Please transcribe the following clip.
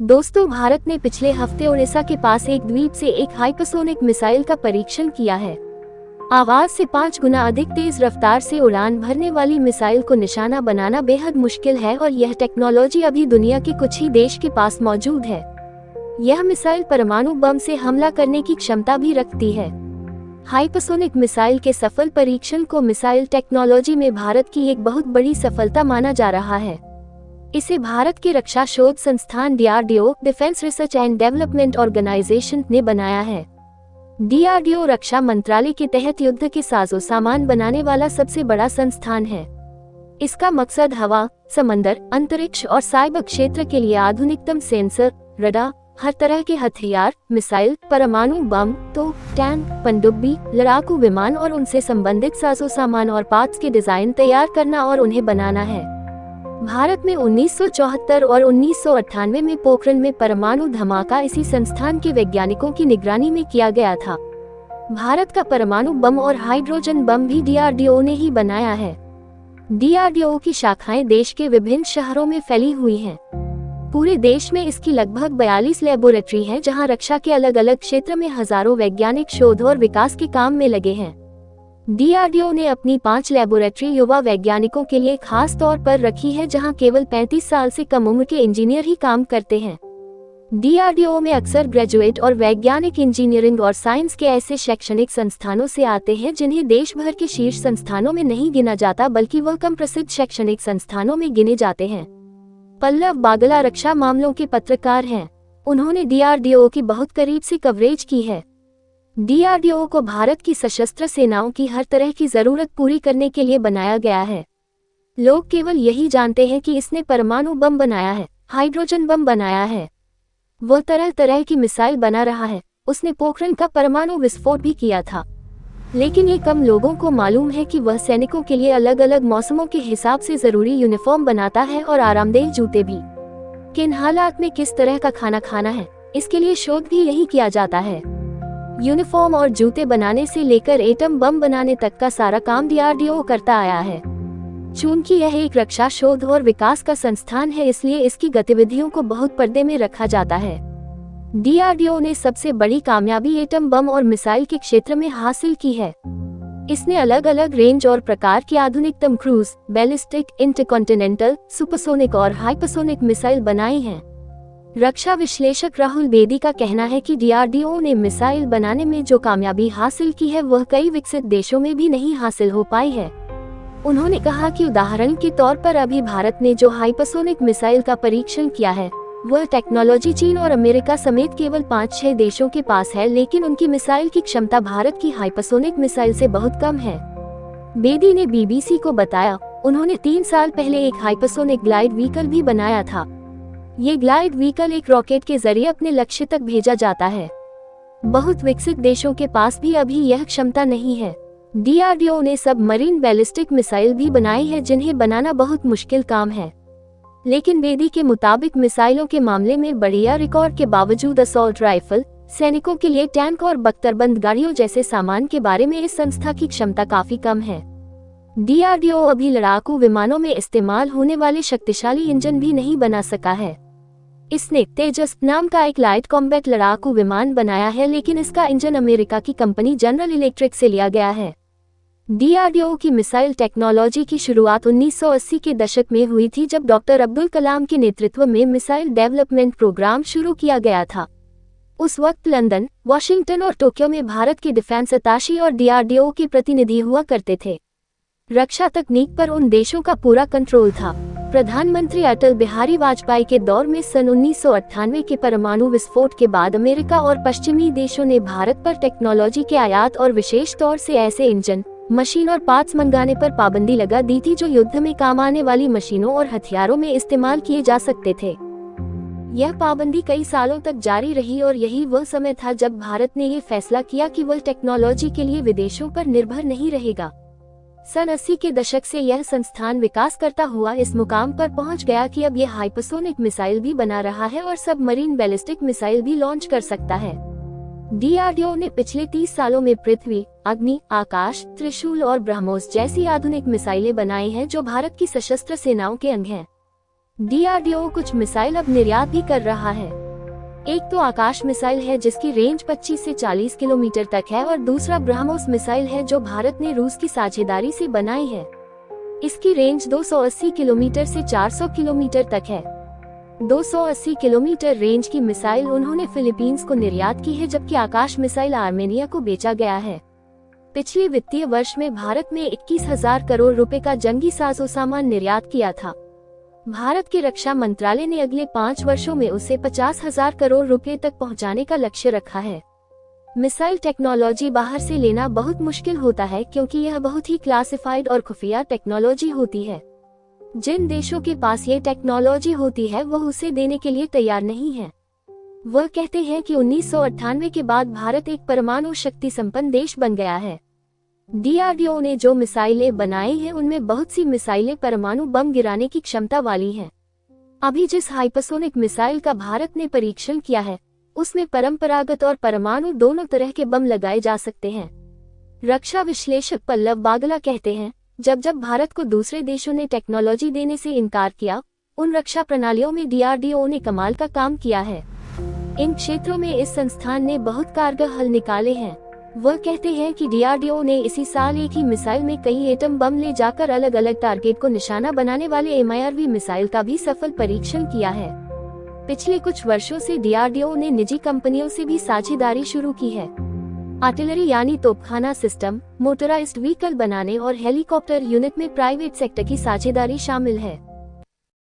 दोस्तों, भारत ने पिछले हफ्ते ओडिशा के पास एक द्वीप से एक हाइपरसोनिक मिसाइल का परीक्षण किया है। आवाज से 5 गुना अधिक तेज रफ्तार से उड़ान भरने वाली मिसाइल को निशाना बनाना बेहद मुश्किल है और यह टेक्नोलॉजी अभी दुनिया के कुछ ही देश के पास मौजूद है। यह मिसाइल परमाणु बम से हमला करने की क्षमता भी रखती है। हाइपरसोनिक मिसाइल के सफल परीक्षण को मिसाइल टेक्नोलॉजी में भारत की एक बहुत बड़ी सफलता माना जा रहा है। इसे भारत के रक्षा शोध संस्थान DRDO, defence research and development organisation ने बनाया है। DRDO रक्षा मंत्रालय के तहत युद्ध के साजो सामान बनाने वाला सबसे बड़ा संस्थान है। इसका मकसद हवा, समंदर, अंतरिक्ष और साइबर क्षेत्र के लिए आधुनिकतम सेंसर, रडार, हर तरह के हथियार, मिसाइल, परमाणु बम, तोप, टैंक, पनडुब्बी, लड़ाकू विमान और उनसे संबंधित साजो सामान और पार्ट्स के डिजाइन तैयार करना और उन्हें बनाना है। भारत में 1974 और 1998 में पोखरण में परमाणु धमाका इसी संस्थान के वैज्ञानिकों की निगरानी में किया गया था। भारत का परमाणु बम और हाइड्रोजन बम भी DRDO ने ही बनाया है। DRDO की शाखाएं देश के विभिन्न शहरों में फैली हुई हैं। पूरे देश में इसकी लगभग 42 लैबोरेटरी हैं, जहां रक्षा के अलग अलग क्षेत्र में हजारों वैज्ञानिक शोध और विकास के काम में लगे हैं। DRDO ने अपनी 5 लैबोरेटरी युवा वैज्ञानिकों के लिए खास तौर पर रखी है, जहां केवल 35 साल से कम उम्र के इंजीनियर ही काम करते हैं। DRDO में अक्सर ग्रेजुएट और वैज्ञानिक इंजीनियरिंग और साइंस के ऐसे शैक्षणिक संस्थानों से आते हैं जिन्हें देश भर के शीर्ष संस्थानों में नहीं गिना जाता, बल्कि वह कम प्रसिद्ध शैक्षणिक संस्थानों में गिने जाते हैं। पल्लव बागला रक्षा मामलों के पत्रकार हैं। उन्होंने DRDO की बहुत करीब से कवरेज की है। DRDO को भारत की सशस्त्र सेनाओं की हर तरह की जरूरत पूरी करने के लिए बनाया गया है। लोग केवल यही जानते हैं कि इसने परमाणु बम बनाया है, हाइड्रोजन बम बनाया है, वह तरह तरह की मिसाइल बना रहा है, उसने पोखरण का परमाणु विस्फोट भी किया था। लेकिन ये कम लोगों को मालूम है कि वह सैनिकों के लिए अलग अलग मौसमों के हिसाब से जरूरी यूनिफॉर्म बनाता है और आरामदेह जूते भी। किन हालात में किस तरह का खाना खाना है, इसके लिए शोध भी यही किया जाता है। यूनिफॉर्म और जूते बनाने से लेकर एटम बम बनाने तक का सारा काम DRDO करता आया है। चूंकि यह एक रक्षा शोध और विकास का संस्थान है, इसलिए इसकी गतिविधियों को बहुत पर्दे में रखा जाता है। DRDO ने सबसे बड़ी कामयाबी एटम बम और मिसाइल के क्षेत्र में हासिल की है। इसने अलग अलग रेंज और प्रकार की आधुनिकतम क्रूज, बैलिस्टिक, इंटरकॉन्टिनेंटल, सुपरसोनिक और हाइपरसोनिक मिसाइल बनाई हैं। रक्षा विश्लेषक राहुल बेदी का कहना है कि DRDO ने मिसाइल बनाने में जो कामयाबी हासिल की है, वह कई विकसित देशों में भी नहीं हासिल हो पाई है। उन्होंने कहा कि उदाहरण के तौर पर अभी भारत ने जो हाइपरसोनिक मिसाइल का परीक्षण किया है, वह टेक्नोलॉजी चीन और अमेरिका समेत केवल 5-6 देशों के पास है, लेकिन उनकी मिसाइल की क्षमता भारत की हाइपरसोनिक मिसाइल से बहुत कम है। बेदी ने BBC को बताया, उन्होंने 3 साल पहले एक हाइपरसोनिक ग्लाइड व्हीकल भी बनाया था। ये ग्लाइड व्हीकल एक रॉकेट के जरिए अपने लक्ष्य तक भेजा जाता है। बहुत विकसित देशों के पास भी अभी यह क्षमता नहीं है। DRDO ने सबमरीन बैलिस्टिक मिसाइल भी बनाई है, जिन्हें बनाना बहुत मुश्किल काम है। लेकिन बेदी के मुताबिक मिसाइलों के मामले में बढ़िया रिकॉर्ड के बावजूद असॉल्ट राइफल, सैनिकों के लिए टैंक और बख्तरबंद गाड़ियों जैसे सामान के बारे में इस संस्था की क्षमता काफी कम है। DRDO अभी लड़ाकू विमानों में इस्तेमाल होने वाले शक्तिशाली इंजन भी नहीं बना सका है। इसने तेजस नाम का एक लाइट कॉम्बैट लड़ाकू विमान बनाया है, लेकिन इसका इंजन अमेरिका की कंपनी जनरल इलेक्ट्रिक से लिया गया है। DRDO की मिसाइल टेक्नोलॉजी की शुरुआत 1980 के दशक में हुई थी, जब डॉक्टर अब्दुल कलाम के नेतृत्व में मिसाइल डेवलपमेंट प्रोग्राम शुरू किया गया था। उस वक्त लंदन, वॉशिंगटन और टोक्यो में भारत के डिफेंस अताशी और DRDO के प्रतिनिधि हुआ करते थे। रक्षा तकनीक पर उन देशों का पूरा कंट्रोल था। प्रधानमंत्री अटल बिहारी वाजपेयी के दौर में सन 1998 के परमाणु विस्फोट के बाद अमेरिका और पश्चिमी देशों ने भारत पर टेक्नोलॉजी के आयात और विशेष तौर से ऐसे इंजन, मशीन और पार्ट्स मंगाने पर पाबंदी लगा दी थी जो युद्ध में काम आने वाली मशीनों और हथियारों में इस्तेमाल किए जा सकते थे। यह पाबंदी कई सालों तक जारी रही और यही वह समय था जब भारत ने ये फैसला किया कि वह टेक्नोलॉजी के लिए विदेशों पर निर्भर नहीं रहेगा। सन 80 के दशक से यह संस्थान विकास करता हुआ इस मुकाम पर पहुंच गया कि अब यह हाइपरसोनिक मिसाइल भी बना रहा है और सबमरीन बैलिस्टिक मिसाइल भी लॉन्च कर सकता है। DRDO ने पिछले 30 सालों में पृथ्वी, अग्नि, आकाश, त्रिशूल और ब्रह्मोस जैसी आधुनिक मिसाइलें बनाई हैं, जो भारत की सशस्त्र सेनाओं के अंग हैं। डीआरडीओ कुछ मिसाइल अब निर्यात भी कर रहा है। एक तो आकाश मिसाइल है जिसकी रेंज 25 से 40 किलोमीटर तक है और दूसरा ब्रह्मोस मिसाइल है जो भारत ने रूस की साझेदारी से बनाई है। इसकी रेंज 280 किलोमीटर से 400 किलोमीटर तक है। 280 किलोमीटर रेंज की मिसाइल उन्होंने फिलीपींस को निर्यात की है, जबकि आकाश मिसाइल आर्मेनिया को बेचा गया है। पिछले वित्तीय वर्ष में भारत ने 21,000 करोड़ रुपए का जंगी साजो सामान निर्यात किया था। भारत के रक्षा मंत्रालय ने अगले 5 वर्षों में उसे 50,000 करोड़ रुपए तक पहुंचाने का लक्ष्य रखा है। मिसाइल टेक्नोलॉजी बाहर से लेना बहुत मुश्किल होता है क्योंकि यह बहुत ही क्लासिफाइड और खुफिया टेक्नोलॉजी होती है। जिन देशों के पास ये टेक्नोलॉजी होती है वह उसे देने के लिए तैयार नहीं है। वह कहते हैं कि 1998 के बाद भारत एक परमाणु शक्ति संपन्न देश बन गया है। डीआरडीओ ने जो मिसाइलें बनाई हैं उनमें बहुत सी मिसाइलें परमाणु बम गिराने की क्षमता वाली हैं। अभी जिस हाइपरसोनिक मिसाइल का भारत ने परीक्षण किया है उसमें परंपरागत और परमाणु दोनों तरह के बम लगाए जा सकते हैं। रक्षा विश्लेषक पल्लव बागला कहते हैं, जब जब भारत को दूसरे देशों ने टेक्नोलॉजी देने से इनकार किया, उन रक्षा प्रणालियों में डीआरडीओ ने कमाल का काम किया है। इन क्षेत्रों में इस संस्थान ने बहुत कारगर हल निकाले हैं। वह कहते हैं कि डीआरडीओ ने इसी साल एक ही मिसाइल में कई एटम बम ले जाकर अलग अलग टारगेट को निशाना बनाने वाले MIRV मिसाइल का भी सफल परीक्षण किया है। पिछले कुछ वर्षों से डीआरडीओ ने निजी कंपनियों से भी साझेदारी शुरू की है। आर्टिलरी यानी तोपखाना सिस्टम, मोटराइज्ड व्हीकल बनाने और हेलीकॉप्टर यूनिट में प्राइवेट सेक्टर की साझेदारी शामिल है।